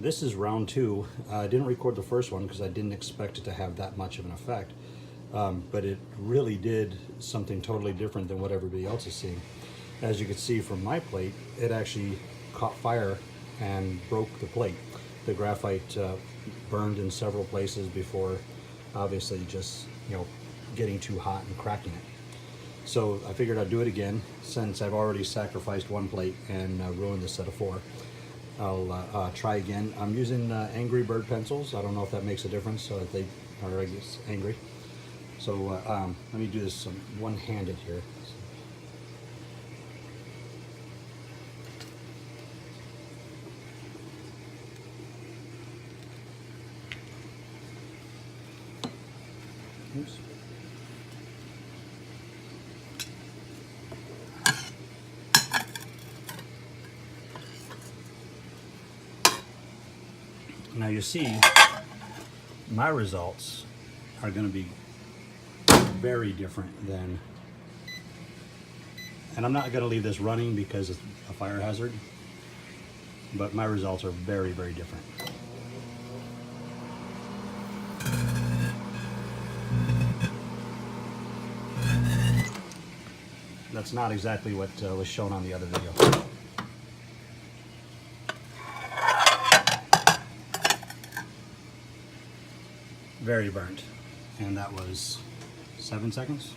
this is round two. I didn't record the first one because I didn't expect it to have that much of an effect. But it really did something totally different than what everybody else is seeing. As you can see from my plate, it actually caught fire and broke the plate. The graphite burned in several places before obviously just, getting too hot and cracking it. So I figured I'd do it again since I've already sacrificed one plate and ruined the set of four. I'll try again. I'm using Angry Bird pencils. I don't know if that makes a difference, so that they are, I guess, angry. So let me do this one-handed here. Oops. Now you see, my results are going to be very different than, and I'm not going to leave this running because it's a fire hazard, but my results are very, very different. That's not exactly what was shown on the other video. Very burnt, and that was 7 seconds.